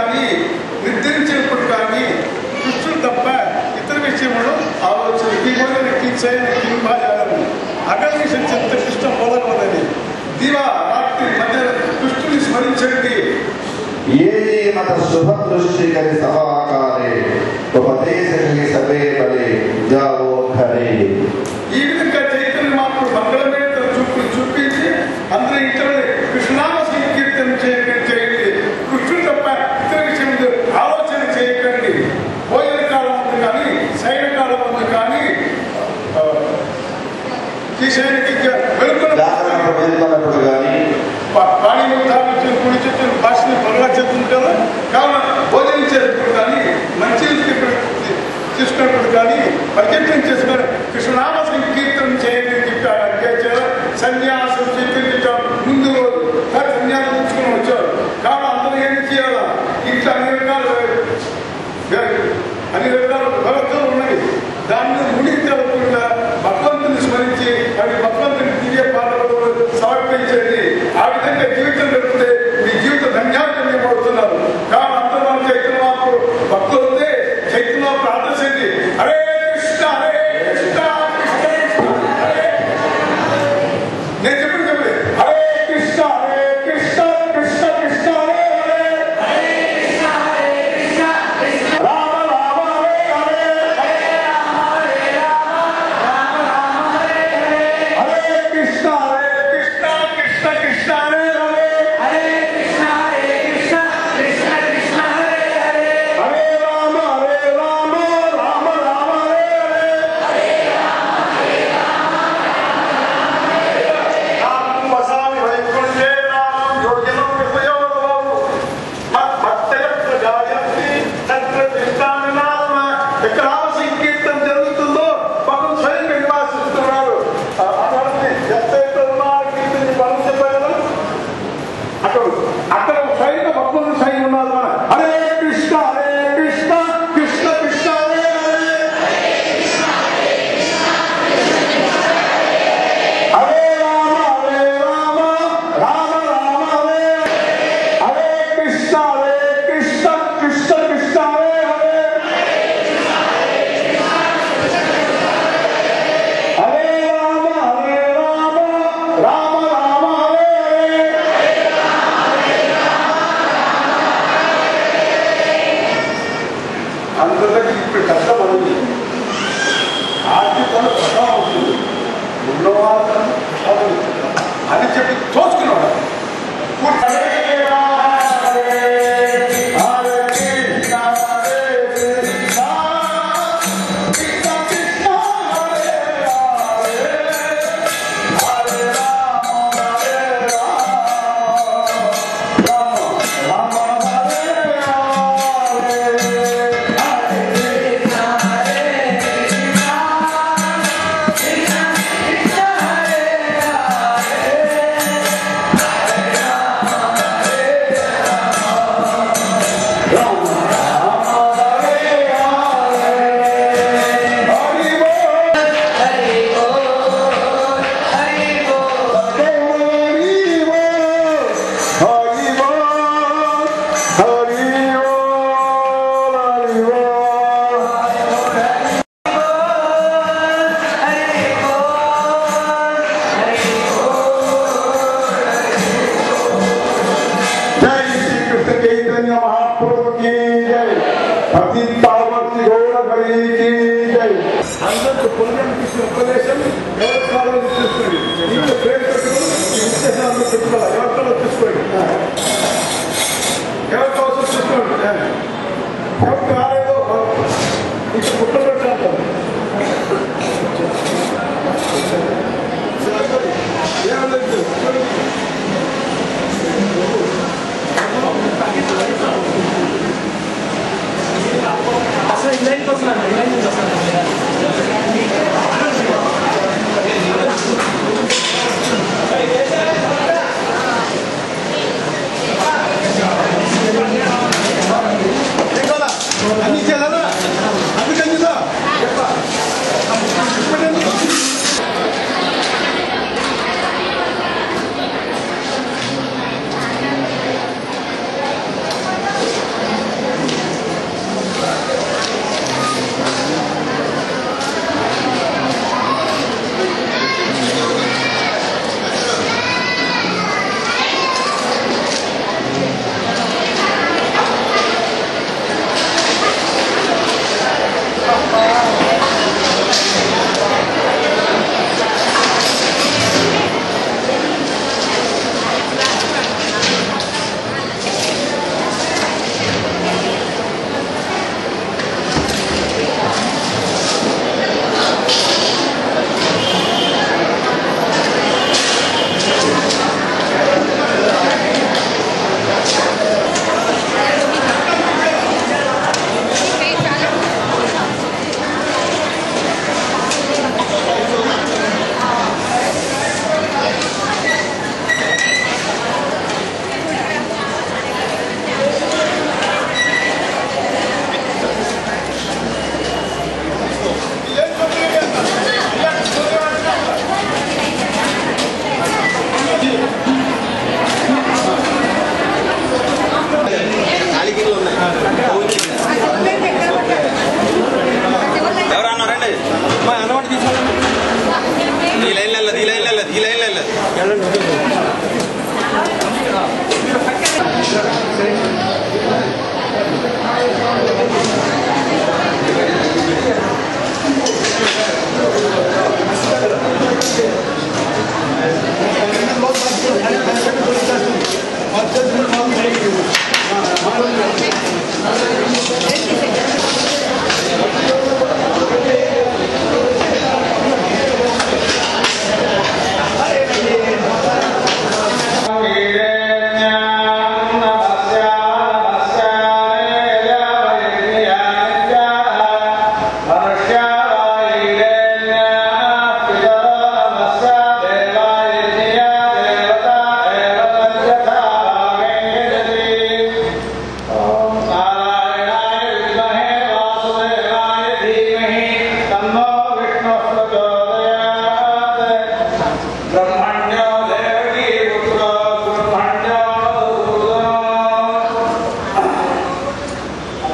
కానీ నిద్రించినప్పుడు కానీ కృష్ణుడు తప్ప ఇతర విషయంలో ఆలోచన అగర్నిష చిత్త కృష్ణ మొదలవదని దివా రాత్రి మధ్య కృష్ణుని స్మరించండి. ये मत शुभ दृष्टि करे सभाकारे उपदेश के सबे बले जाओ खरे. ఈ విధంగా చైతన్య మాత్రం మంగళమే చూపించి అందరూ ఇతర కృష్ణనామ సంకీర్తన చేయండి. కృష్ణుడు తప్ప ఇతర విషయం ఆలోచన చేయకండి. భోజన కాలం ఉంది కానీ శయన కాలం ఉంది కానీ వెలుగున్నప్పుడు కానీ పాణి కుడి చెట్టు భాషని త్వరగా చెప్తుంటారు. కావున భోజనించేటప్పుడు కానీ మంచి తీసుకున్నప్పుడు కానీ పరిచయం చేసుకుని కృష్ణనామ సంకీర్తనం చేయండి అని చెప్పారు. సన్యాసం స్వీకరించారు ముందు రోజు కానీ సన్యాసం తీసుకుని వచ్చారు. కావున అందరూ ఏం చేయాలా? ఇంట్లో అన్ని రకాల వ్యవస్థలు ఉన్నాయి. దాని మీద మునిగించకుండా భగవంతుని స్మరించి అవి భగవంతుని దివ్య పాటలు సమర్పించండి. ఆ విధంగా జీవితం గడిపితే మీ జీవిత ధన్యాన్ని పడుతున్నారు. కానీ అంతలో చైతన్యమాపు భక్తులే చైతన్యమాపు ప్రార్థించండి. హరే కృష్ణ హరే కృష్ణ కృష్ణ కృష్ణ హరే. నేను చెప్పండి హరే కృష్ణ హరే కృష్ణ కృష్ణ కృష్ణ హరే హరే. రామ రామ హరే హరే. హరే కృష్ణ హరే కృష్ణ కృష్ణ కృష్ణ హరే హరే. హరే రామ హరే రామ రామ రామ హరే హరే. నామం వసామి వైకుంఠే నామం యోగినం విపయోగం మద్భక్తయ ప్రజాయంతి తత్ర తిష్టామి నామ. ఎక్కడ నామ సంకీర్తన జరుగుతుందో పక్కన స్వయంగా నివాసిస్తున్నారు. ఎత్తైతే ఉన్నారు కీర్తన పనులు చెప్పారు. అక్కడ స్వయంగా భక్తులు స్వయం ఉన్నారు. హరే కృష్ణ హరే కృష్ణ కృష్ణ కృష్ణ హరే హరే. హరే రామ హరే రామ రామ రామ హరే. హరే కృష్ణ హరే కృష్ణ కృష్ణ కృష్ణ హరే హరే. హరే రామ హరే రామ రామ రామ హరే హరే. అందరికీ ఇప్పుడు కష్టపడింది. ఆర్థిక ప్రభావం అవుతుంది. ఉన్నవాళ్ళు అని చెప్పి తోచుకున్నాడు. హరే రామ హరే హరే కృష్ణ హరే కృష్ణ కృష్ణ కృష్ణ హరే హరే. హరే రామ హరే రామ రామ రామ హరే హరే. అందరికీ పుణ్యం తీసుకున్న ఉపదేశం ఎవరి కాలంలో తీసుకోండి. ఇంట్లో పేరు పెట్టుకుని ఈ ఉద్దేశాలను పెట్టుకోవాలి. ఎవరితో తీసుకోండి. ఎవరి కోసం తీసుకోండి. ఎవరికి రాలేదో ఇంట్లో పుట్ట పెట్టాలి. అసలు ఇలాంటి వస్తున్నాను ఇలాంటి వస్తున్నాను.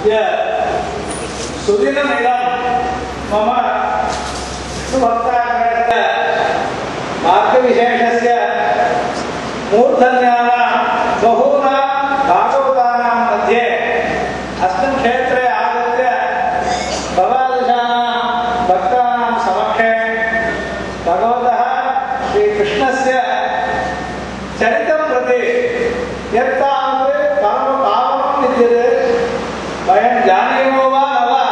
अद्य सुदिनमिदं मम विष्णुभक्ताग्रहस्य मार्गविशेषस्य मूर्धन्यानां बहूनां भागवतानां मध्ये अस्मिन् क्षेत्रे आगत्य भवादृशानां भक्तानां समक्षे भगवतः श्रीकृष्णस्य चरितं प्रति यत्तावत् परमपावनं विद्यते वयं जानीमो वा न वा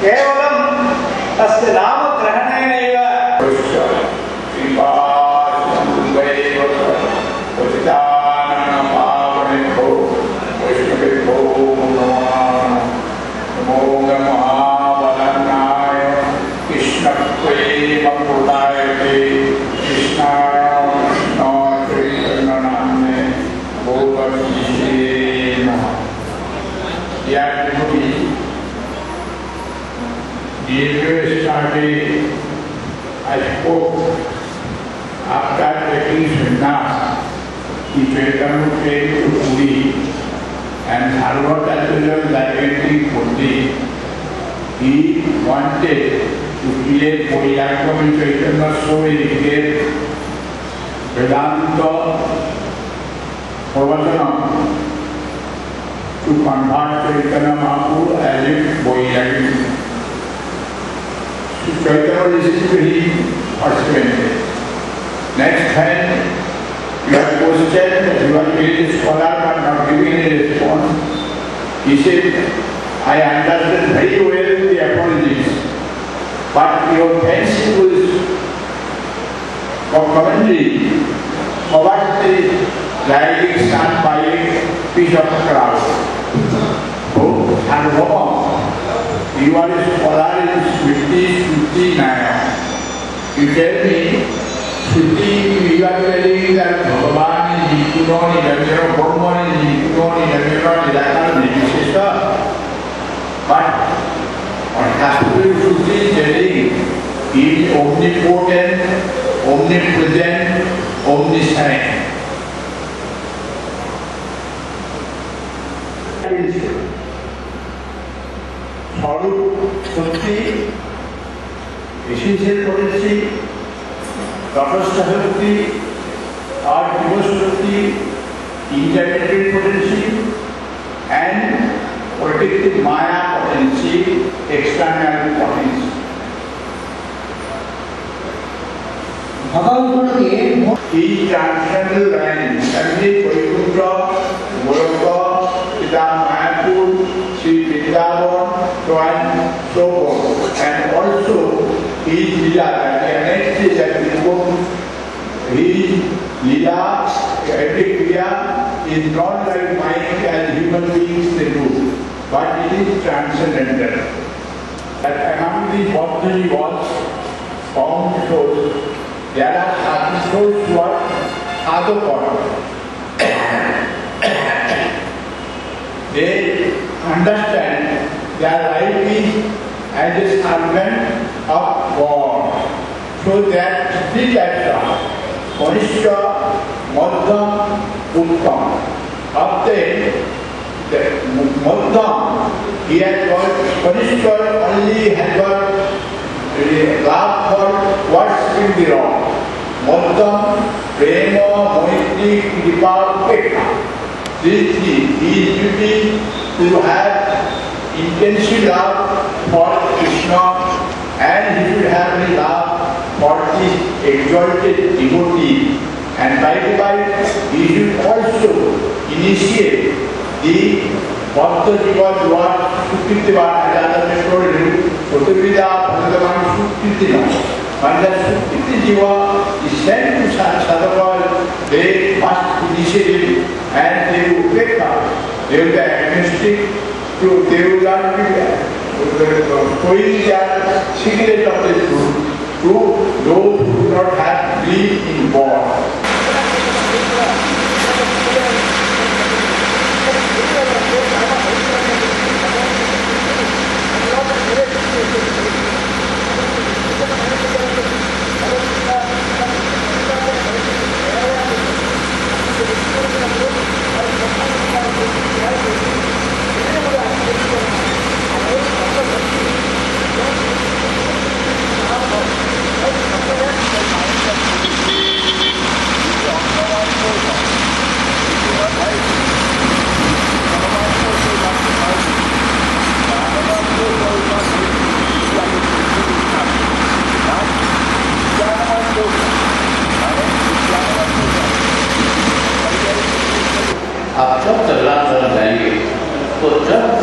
केवलं तस्य नामग्रहणेनैव I spoke after taking sannyas. He Chaitanya came to Puri and Sarvatattva directly Puri. He wanted to create Vairagya in Chaitanya, so he gave Vedanta Pravatanam to convert Chaitanya Mahaprabhu as if Vairagya. Chaitanya listened to him persevered. Next time you have questioned that you are really a scholar but not giving any response. He said, I understand very well the apologies, but your fancy was for commentary about the rising sun by a piece of cloud. Oh, and wrong. You are a scholar in Shruti Naya. You tell me, Shruti, you are telling that Bhagavan is Jikunoni, Dhamira Brahman is Jikunoni, Dhamira Nidakar Nidishita. But what has to be Shruti telling, he is omnipotent, omnipresent, omniscient. Swarup, Shruti, essential potency, Tatastha Shruti, or Diva Shruti, intermediate potency, and protective Maya potency, external potency. He transcendental line, every Vaikuntha, Goloka, Pita Mayapur, Sri Vrindavan, so and so forth. And also, his Lila, the next is that his Lila, every Kriya is not like mind as human beings they do, but it is transcendental. And among the Patanjali was found souls, there are certain souls who are Sadhukar. They understand their life is as a servant of God. So that three types are Kanishta, Madhyam, Uttam. Of the Madhyam, he has got Kanishta only has got love for worshipping the Lord. Madhyam, Prema, Maitri, Kripa, Upekha. These three, he is duty to have intensive love for Krishna, and he should have the love for the exalted devotee. And by the way, he should also initiate the Bhakta Jiva Dwar Sukriteva, as I have told you, Sotavida Bhagavavan Sukritiva. When the Sukriti Jiva is sent to Sadhava, they must initiate it, and they will take up. They will be agnostic, they will not be throwing their cigarette of the truth to those who do not have belief in God.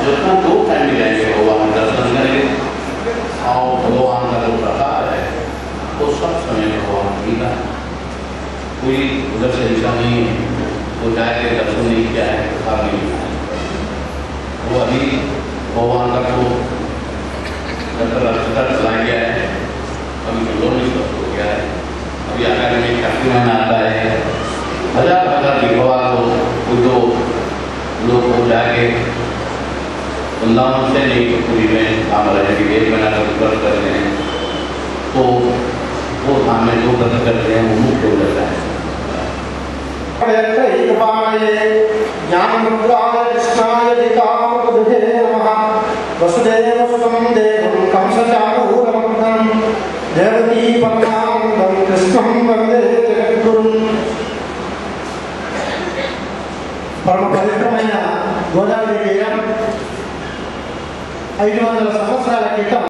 जितना दो time मिलेंगे भगवान दर्शन करेंगे और भगवान का जो प्रसाद है वो सब समय भगवान मिला। कोई उधर से ऐसा नहीं है वो जाके दर्शन नहीं किया है प्रसाद नहीं मिला है। वो अभी भगवान का जो रजिस्टर चला गया है, अभी जो नहीं हो गया है, अभी आगे में काफी महीना आता है, हजार हजार विधवा को जो लोग हो जाके वृंदावन से नहीं तो पूरी में काम रहेगी, 1 महीना व्रत करते हैं तो वो धाम में जो व्रत करते हैं वो मुक्त हो जाता है। ज्ञानमुद्राय कृष्णाय विकामपदुभे नमः। वसुदेवसुतं देवं कंसचाणूरमर्दनं देवकी परमानन्दं कृष्णं वन्दे जगद्गुरुं। परम पवित्रమైన గోదావరి తీరం 500 సంవత్సరాల క్రితం